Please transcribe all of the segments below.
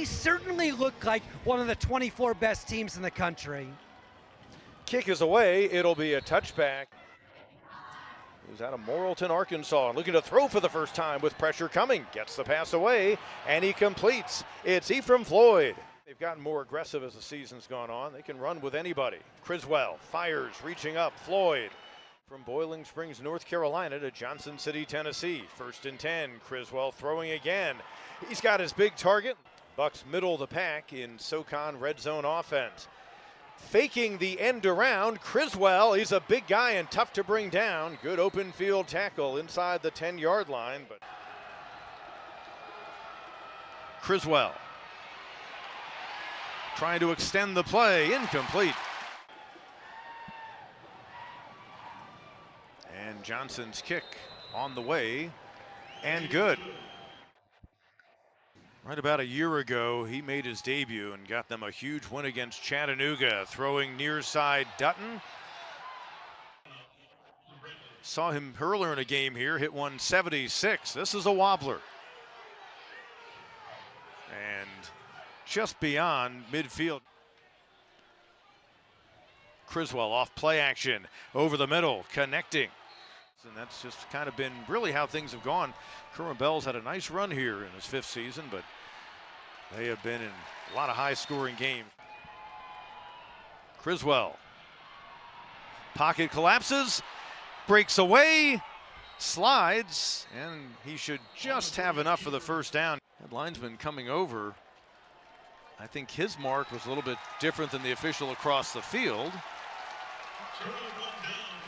they certainly look like one of the 24 best teams in the country. Kick is away. It'll be a touchback. Who's out of Morrilton, Arkansas, looking to throw for the first time with pressure coming. Gets the pass away, and he completes. It's Ephraim Floyd. They've gotten more aggressive as the season's gone on. They can run with anybody. Criswell fires, reaching up. Floyd from Boiling Springs, North Carolina to Johnson City, Tennessee. 1st and 10. Criswell throwing again. He's got his big target. Bucks middle of the pack in SoCon red zone offense. Faking the end around, Criswell, he's a big guy and tough to bring down. Good open field tackle inside the 10-yard line, but Criswell trying to extend the play, incomplete. And Johnson's kick on the way, and good. Right about a year ago, he made his debut and got them a huge win against Chattanooga, throwing near side Dutton. Saw him earlier in a game here, hit 176. This is a wobbler. And just beyond midfield. Criswell off play action, over the middle, connecting. And that's just kind of been really how things have gone. Kerwin Bell's had a nice run here in his 5th season, but they have been in a lot of high-scoring games. Criswell. Pocket collapses, breaks away, slides, and he should just have enough for the first down. That linesman coming over. I think his mark was a little bit different than the official across the field.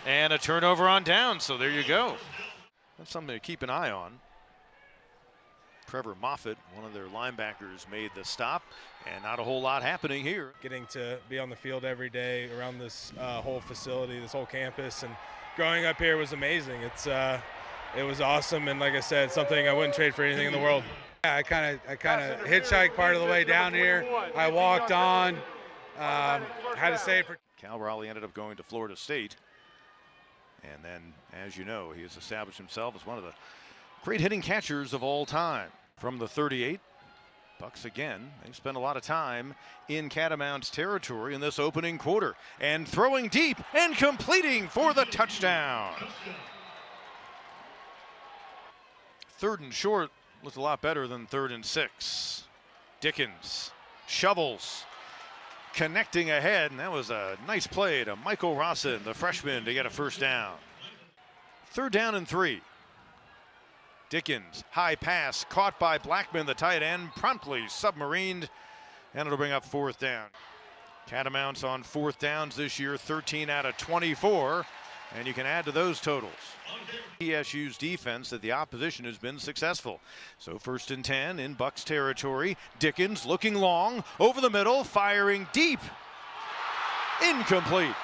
And a turnover on down, so there you go. That's something to keep an eye on. Trevor Moffitt, one of their linebackers, made the stop, and not a whole lot happening here. Getting to be on the field every day around this whole facility, this whole campus, and growing up here was amazing. It was awesome, and like I said, something I wouldn't trade for anything in the world. Yeah, I kind of hitchhiked part of the way down here. I walked on, had to save for. Cal Raleigh ended up going to Florida State. And then, as you know, he has established himself as one of the great hitting catchers of all time. From the 38, Bucks again, they spent a lot of time in Catamounts territory in this opening quarter. And throwing deep and completing for the touchdown. 3rd and short looked a lot better than 3rd and 6. Dickens shovels. Connecting ahead, and that was a nice play to Michael Rossin, the freshman, to get a first down. 3rd down and 3. Dickens, high pass, caught by Blackman, the tight end, promptly submarined, and it'll bring up 4th down. Catamounts on 4th downs this year, 13 out of 24, and you can add to those totals. ETSU's defense that the opposition has been successful. So 1st and 10 in Bucks territory. Dickens looking long, over the middle, firing deep. Incomplete.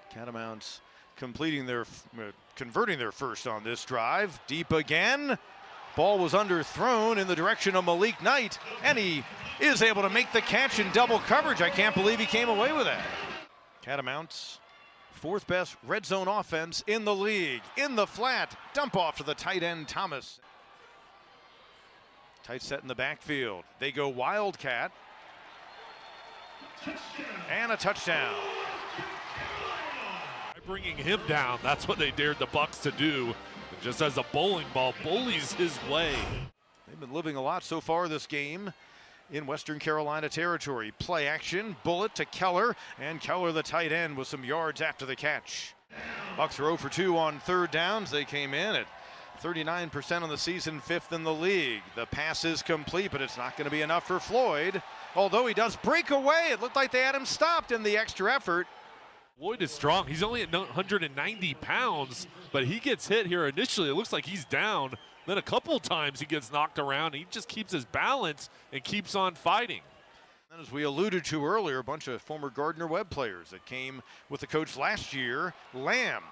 Catamounts converting their first on this drive. Deep again. Ball was underthrown in the direction of Malik Knight, and he is able to make the catch in double coverage. I can't believe he came away with that. Catamounts, 4th best red zone offense in the league. In the flat, dump off to the tight end Thomas. Tight set in the backfield. They go Wildcat. And a touchdown. By bringing him down, that's what they dared the Bucks to do. Just as a bowling ball bullies his way. They've been living a lot so far this game in Western Carolina territory. Play action, bullet to Keller, and Keller the tight end with some yards after the catch. Bucks are 0 for 2 on 3rd downs. They came in at 39% on the season, 5th in the league. The pass is complete, but it's not going to be enough for Floyd. Although he does break away. It looked like they had him stopped in the extra effort. Floyd is strong. He's only at 190 pounds, but he gets hit here initially. It looks like he's down. Then a couple times he gets knocked around. He just keeps his balance and keeps on fighting. And as we alluded to earlier, a bunch of former Gardner-Webb players that came with the coach last year. Lamb.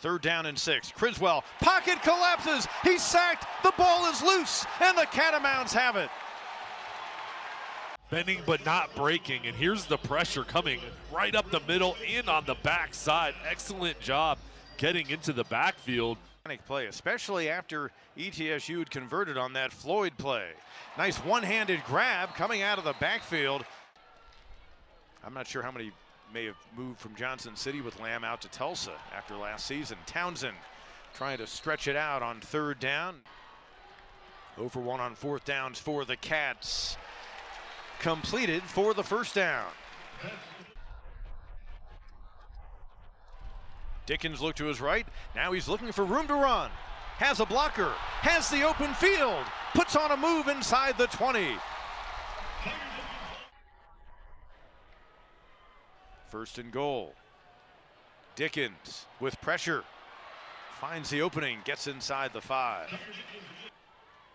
3rd down and 6. Criswell, pocket collapses. He's sacked. The ball is loose, and the Catamounts have it. Bending but not breaking, and here's the pressure coming right up the middle and on the backside. Excellent job getting into the backfield. Play, especially after ETSU had converted on that Floyd play. Nice one-handed grab coming out of the backfield. I'm not sure how many may have moved from Johnson City with Lamb out to Tulsa after last season. Townsend trying to stretch it out on 3rd down. 0 for 1 on 4th downs for the Cats. Completed for the 1st down. Dickens looked to his right. Now he's looking for room to run. Has a blocker. Has the open field. Puts on a move inside the 20. 1st and goal. Dickens with pressure. Finds the opening. Gets inside the 5.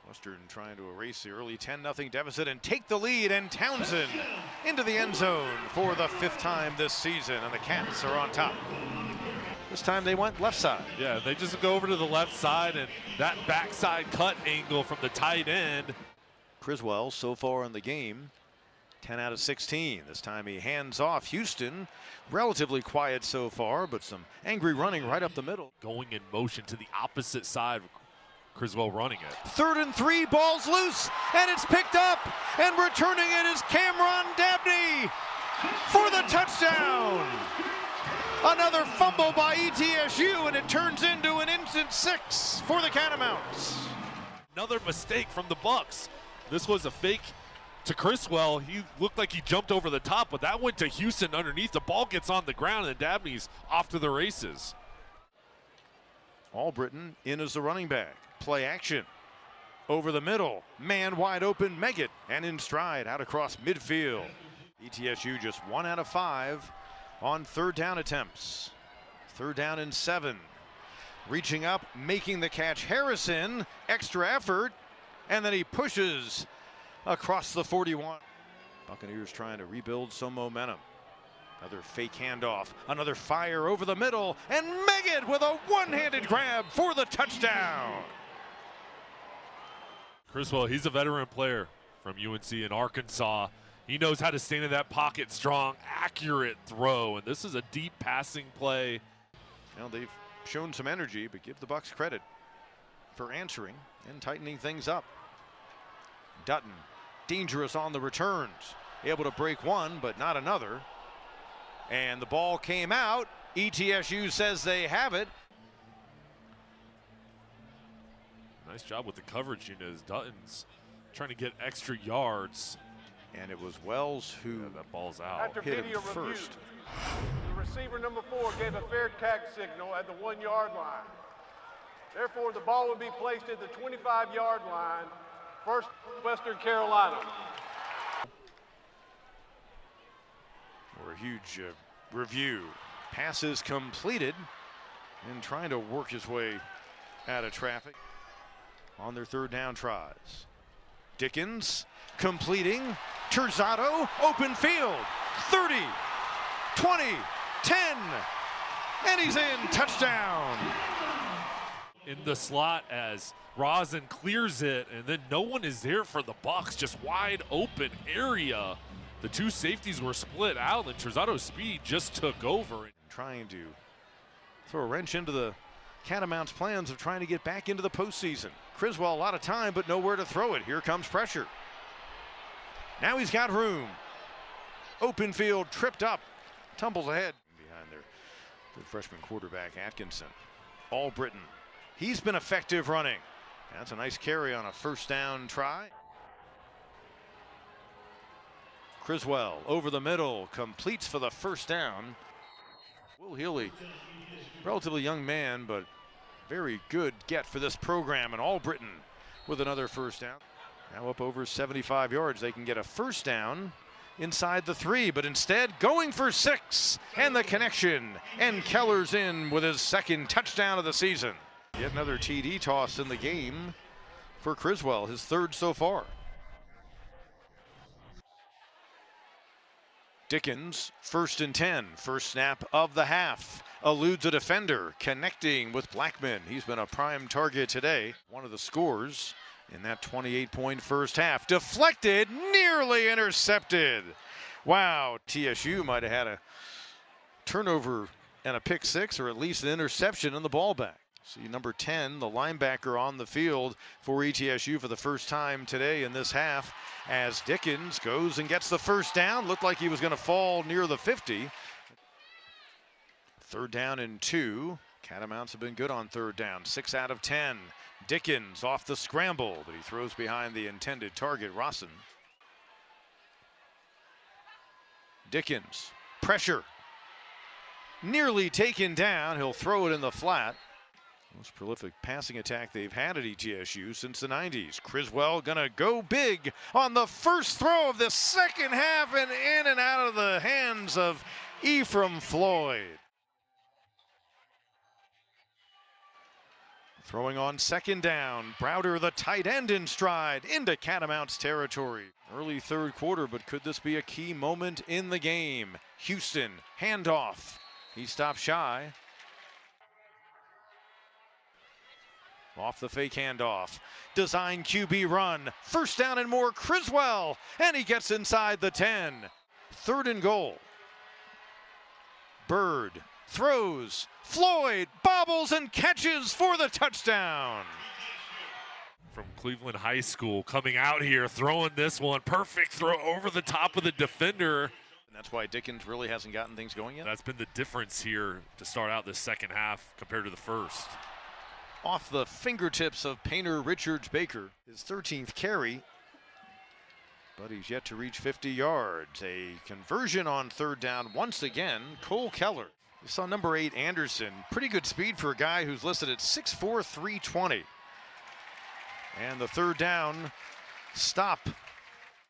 Western trying to erase the early 10-0 deficit and take the lead, and Townsend into the end zone for the 5th time this season, and the Cats are on top. This time they went left side. Yeah, they just go over to the left side, and that backside cut angle from the tight end. Criswell so far in the game, 10 out of 16. This time he hands off. Houston, relatively quiet so far, but some angry running right up the middle. Going in motion to the opposite side. Criswell running it. 3rd and 3, ball's loose, and it's picked up, and returning it is Cameron Dabney for the touchdown. Another fumble by ETSU, and it turns into an instant 6 for the Catamounts. Another mistake from the Bucks. This was a fake to Criswell. He looked like he jumped over the top, but that went to Houston underneath. The ball gets on the ground, and Dabney's off to the races. Albritton in as the running back. Play action. Over the middle. Man wide open, Meggett. And in stride out across midfield. ETSU just 1 out of 5 on 3rd down attempts. 3rd down and 7. Reaching up, making the catch. Harrison, extra effort. And then he pushes across the 41. Buccaneers trying to rebuild some momentum. Another fake handoff, another fire over the middle, and Meggett with a one-handed grab for the touchdown. Criswell, he's a veteran player from UNC in Arkansas. He knows how to stand in that pocket strong, accurate throw, and this is a deep passing play. Well, they've shown some energy, but give the Bucs credit for answering and tightening things up. Dutton, dangerous on the returns, able to break one, but not another. And the ball came out. ETSU says they have it. Nice job with the coverage unit as Dutton's trying to get extra yards. And it was Wells who that ball's out. After hit video him review, first. the receiver number 4 gave a fair tag signal at the 1-yard line. Therefore, the ball will be placed at the 25-yard line, first Western Carolina. Or a huge review. Passes completed, and trying to work his way out of traffic on their 3rd down tries. Dickens completing. Terzado, open field. 30, 20, 10, and he's in. Touchdown. In the slot as Rosin clears it, and then no one is there for the Bucs. Just wide open area. The two safeties were split out, and Terzado's speed just took over. Trying to throw a wrench into the Catamounts' plans of trying to get back into the postseason. Criswell a lot of time, but nowhere to throw it. Here comes pressure. Now he's got room. Open field, tripped up, tumbles ahead. Behind their good freshman quarterback, Atkinson. Albritton, he's been effective running. That's a nice carry on a 1st down try. Criswell over the middle, completes for the 1st down. Will Healy, relatively young man, but very good get for this program. And Albritton with another 1st down. Now up over 75 yards. They can get a 1st down inside the 3, but instead going for 6. And the connection. And Keller's in with his 2nd touchdown of the season. Yet another TD toss in the game for Criswell, his 3rd so far. Dickens, 1st and 10, first snap of the half. Eludes a defender, connecting with Blackman. He's been a prime target today. One of the scores in that 28-point first half. Deflected, nearly intercepted. Wow, TSU might have had a turnover and a pick 6, or at least an interception in the ball back. See number 10, the linebacker on the field for ETSU for the first time today in this half as Dickens goes and gets the first down. Looked like he was going to fall near the 50. 3rd down and 2. Catamounts have been good on 3rd down, 6 out of 10. Dickens off the scramble, but he throws behind the intended target, Rosson. Dickens, pressure. Nearly taken down. He'll throw it in the flat. Most prolific passing attack they've had at ETSU since the 90s. Criswell gonna go big on the first throw of the second half and in and out of the hands of Ephraim Floyd. Throwing on 2nd down, Browder the tight end in stride into Catamounts territory. Early 3rd quarter, but could this be a key moment in the game? Houston, handoff. He stopped shy. Off the fake handoff. Design QB run. 1st down and more, Criswell. And he gets inside the 10. 3rd and goal. Bird throws. Floyd bobbles and catches for the touchdown. From Cleveland High School coming out here, throwing this one. Perfect throw over the top of the defender. And that's why Dickens really hasn't gotten things going yet. That's been the difference here to start out this second half compared to the first. Off the fingertips of Painter Richards Baker. His 13th carry, but he's yet to reach 50 yards. A conversion on 3rd down once again, Cole Keller. You saw number 8, Anderson. Pretty good speed for a guy who's listed at 6'4", 320. And the 3rd down stop.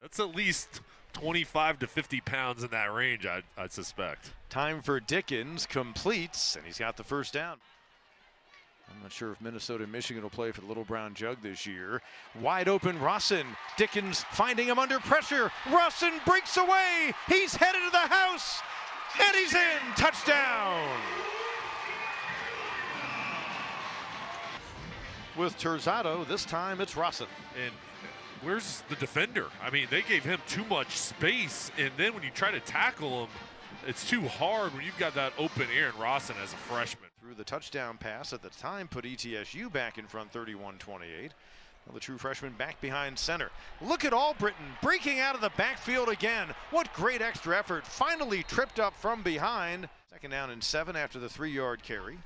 That's at least 25 to 50 pounds in that range, I'd suspect. Time for Dickens, completes, and he's got the 1st down. I'm not sure if Minnesota and Michigan will play for the Little Brown Jug this year. Wide open Rosson. Dickens finding him under pressure. Rosson breaks away. He's headed to the house. And he's in. Touchdown. With Terzado, this time it's Rosson. And where's the defender? I mean, they gave him too much space. And then when you try to tackle him, it's too hard when you've got that open Aaron Rosson as a freshman. Through the touchdown pass at the time put ETSU back in front 31-28. Well, the true freshman back behind center. Look at Albritton breaking out of the backfield again. What great extra effort. Finally tripped up from behind. 2nd down and 7 after the 3-yard carry.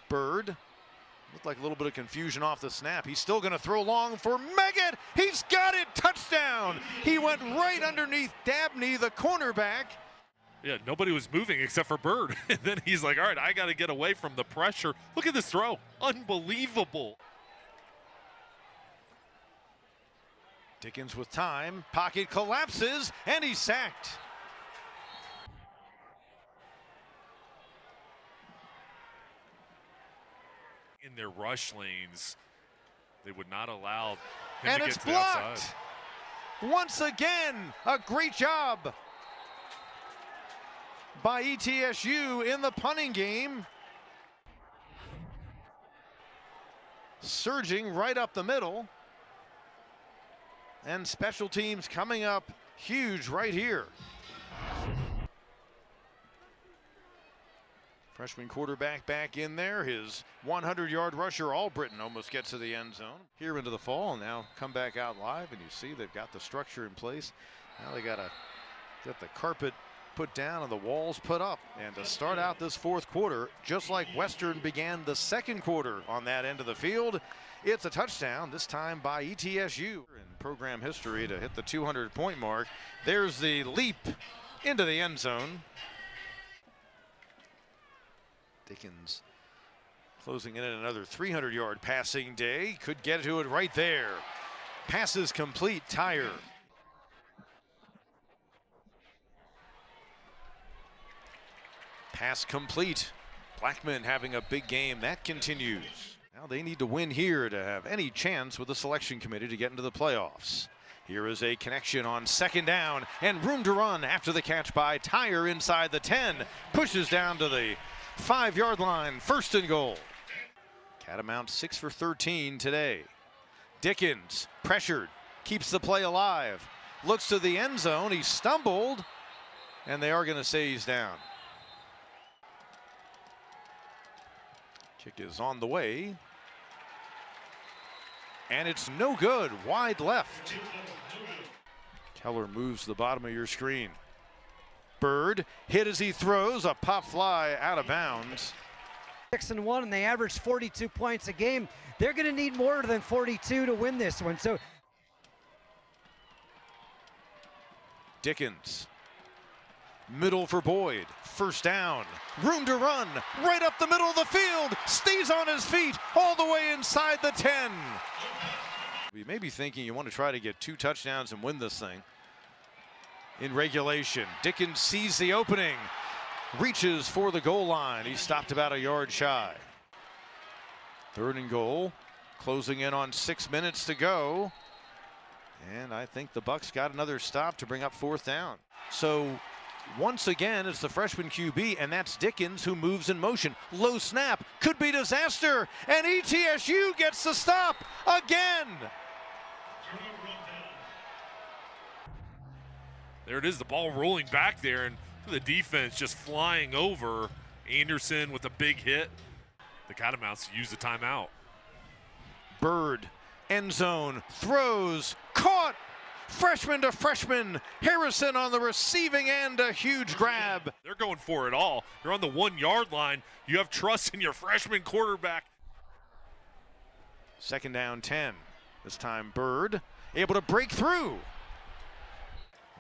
Bird. Looked like a little bit of confusion off the snap. He's still going to throw long for Meggett. He's got it. Touchdown. He went right underneath Dabney, the cornerback. Yeah, nobody was moving except for Bird. And then he's like, all right, I got to get away from the pressure. Look at this throw. Unbelievable. Dickens with time. Pocket collapses, and he's sacked. In their rush lanes, they would not allow him and to it's get to the blocked. outside. Once again, a great job by ETSU in the punting game. Surging right up the middle. And special teams coming up huge right here. Freshman quarterback back in there. His 100-yard rusher, Albritton, almost gets to the end zone. Here into the fall, and now come back out live, and you see they've got the structure in place. Now they got to get the carpet put down and the walls put up. And to start out this 4th quarter, just like Western began the 2nd quarter on that end of the field, it's a touchdown, this time by ETSU. In program history to hit the 200-point mark. There's the leap into the end zone. Dickens closing in at another 300-yard passing day. Could get to it right there. Passes complete, Tyer. Pass complete. Blackman having a big game. That continues. Now they need to win here to have any chance with the selection committee to get into the playoffs. Here is a connection on 2nd down and room to run after the catch by Tyer inside the 10. Pushes down to the 5-yard line, 1st and goal. Catamounts 6 for 13 today. Dickens pressured, keeps the play alive. Looks to the end zone, he stumbled, and they are going to say he's down. Kick is on the way. And it's no good, wide left. Keller moves to the bottom of your screen. Bird hit as he throws, a pop fly out of bounds. 6-1, and they average 42 points a game. They're going to need more than 42 to win this one. So Dickens, middle for Boyd, first down, room to run, right up the middle of the field, stays on his feet all the way inside the 10. You may be thinking you want to try to get 2 touchdowns and win this thing. In regulation, Dickens sees the opening, reaches for the goal line. He stopped about a yard shy. 3rd and goal, closing in on 6 minutes to go. And I think the Bucks got another stop to bring up 4th down. So once again, it's the freshman QB, and that's Dickens who moves in motion. Low snap, could be disaster, and ETSU gets the stop again. There it is, the ball rolling back there, and the defense just flying over. Anderson with a big hit. The Catamounts use the timeout. Bird, end zone, throws, caught. Freshman to freshman, Harrison on the receiving end, a huge grab. They're going for it all. You're on the 1-yard line. You have trust in your freshman quarterback. 2nd down 10. This time Bird able to break through.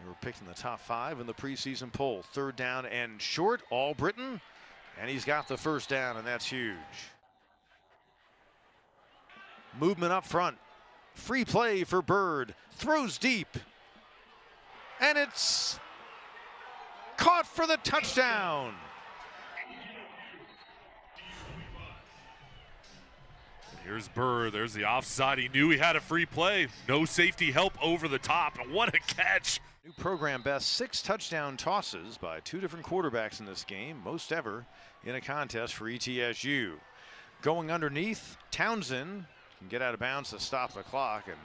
They were picked in the top 5 in the preseason poll. 3rd down and short, All-Britain, and he's got the 1st down, and that's huge. Movement up front. Free play for Bird. Throws deep. And it's caught for the touchdown. Here's Bird. There's the offside. He knew he had a free play. No safety help over the top. And what a catch. New program best, 6 touchdown tosses by 2 different quarterbacks in this game, most ever in a contest for ETSU. Going underneath, Townsend can get out of bounds to stop the clock, and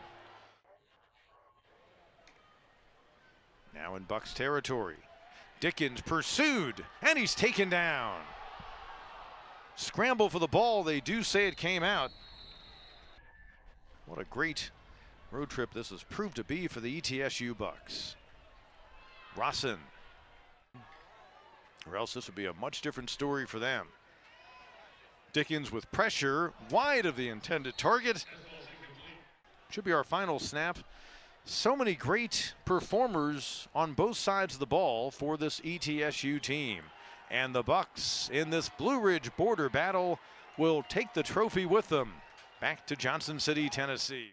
now in Bucks territory. Dickens pursued, and he's taken down. Scramble for the ball, they do say it came out. What a great road trip this has proved to be for the ETSU Bucks. Rossin, or else this would be a much different story for them. Dickens with pressure, wide of the intended target. Should be our final snap. So many great performers on both sides of the ball for this ETSU team. And the Bucks in this Blue Ridge border battle will take the trophy with them back to Johnson City, Tennessee.